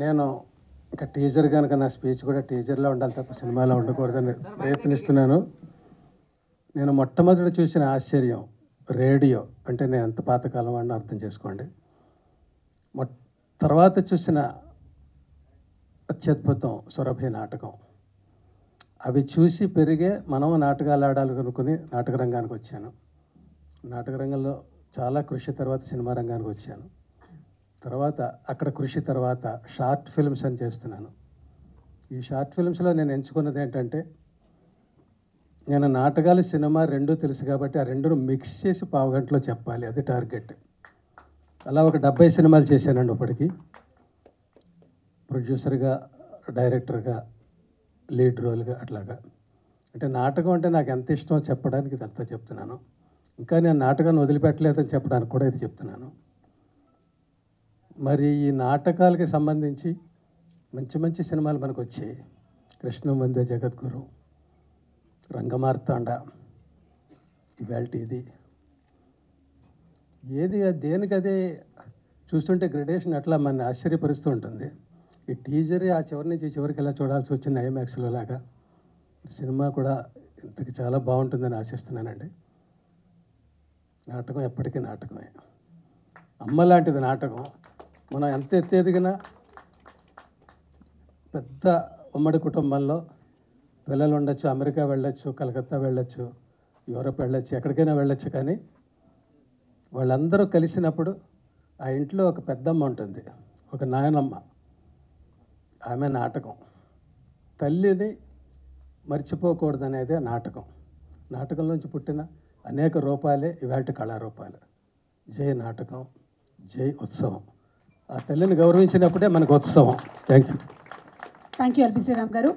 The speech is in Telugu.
నేను ఇంకా టీజర్ కనుక నా స్పీచ్ కూడా టీజర్లో ఉండాలి తప్ప సినిమాలో ఉండకూడదని ప్రయత్నిస్తున్నాను. నేను మొట్టమొదటి చూసిన ఆశ్చర్యం రేడియో అంటే నేను ఎంత పాతకాలం వాడిని అర్థం చేసుకోండి. తర్వాత చూసిన అత్యద్భుతం సురభి నాటకం. అవి చూసి పెరిగే మనం నాటకాలు ఆడాలనుకుని నాటక రంగానికి వచ్చాను. నాటక రంగంలో చాలా కృషి తర్వాత సినిమా రంగానికి వచ్చాను. తర్వాత అక్కడ కృషి తర్వాత షార్ట్ ఫిల్మ్స్ అని చేస్తున్నాను. ఈ షార్ట్ ఫిల్మ్స్లో నేను ఎంచుకున్నది ఏంటంటే, నేను నాటకాలు సినిమా రెండూ తెలుసు కాబట్టి ఆ రెండును మిక్స్ చేసి పావుగంటలో చెప్పాలి, అది టార్గెట్. అలా ఒక 70 సినిమాలు చేశానండి ఇప్పటికీ. ప్రొడ్యూసర్గా, డైరెక్టర్గా, లీడ్ రోల్గా అట్లాగా. అంటే నాటకం అంటే నాకు ఎంత ఇష్టమో చెప్పడానికి ఇదంతా చెప్తున్నాను. ఇంకా నేను నాటకాన్ని వదిలిపెట్టలేదని చెప్పడానికి కూడా ఇది చెప్తున్నాను. మరి ఈ నాటకాలకి సంబంధించి మంచి మంచి సినిమాలు మనకు వచ్చాయి. కృష్ణ వందే జగద్గురు, రంగమార్తాండ, ఇవాల్టి ఇది ఏది దేనికదే చూస్తుంటే గ్రెడేషన్ అట్లా మన ఆశ్చర్యపరుస్తూ ఉంటుంది. ఈ టీజరే ఆ చివరి నుంచి చివరికి ఎలా చూడాల్సి వచ్చింది ఐమాక్స్లో లాగా. సినిమా కూడా ఇంతకు చాలా బాగుంటుందని ఆశిస్తున్నానండి. నాటకం ఎప్పటికీ నాటకమే. అమ్మ లాంటిది నాటకం. మనం ఎంత ఎత్తేదిగినా పెద్ద ఉమ్మడి కుటుంబంలో పిల్లలు ఉండొచ్చు, అమెరికా వెళ్ళొచ్చు, కలకత్తా వెళ్ళొచ్చు, యూరప్ వెళ్ళొచ్చు, ఎక్కడికైనా వెళ్ళొచ్చు. కానీ వాళ్ళందరూ కలిసినప్పుడు ఆ ఇంట్లో ఒక పెద్దమ్మ ఉంటుంది, ఒక నాయనమ్మ. ఆమె నాటకం. తల్లిని మర్చిపోకూడదనేదే నాటకం. నాటకం నుంచి పుట్టిన అనేక రూపాలే ఇవాల్టి కళారూపాలు. జై నాటకం, జై ఉత్సవం. ఆ తల్లిని గౌరవించినప్పుడే మనకు ఉత్సవం. Thank you. Thank you LB Sriram గారు.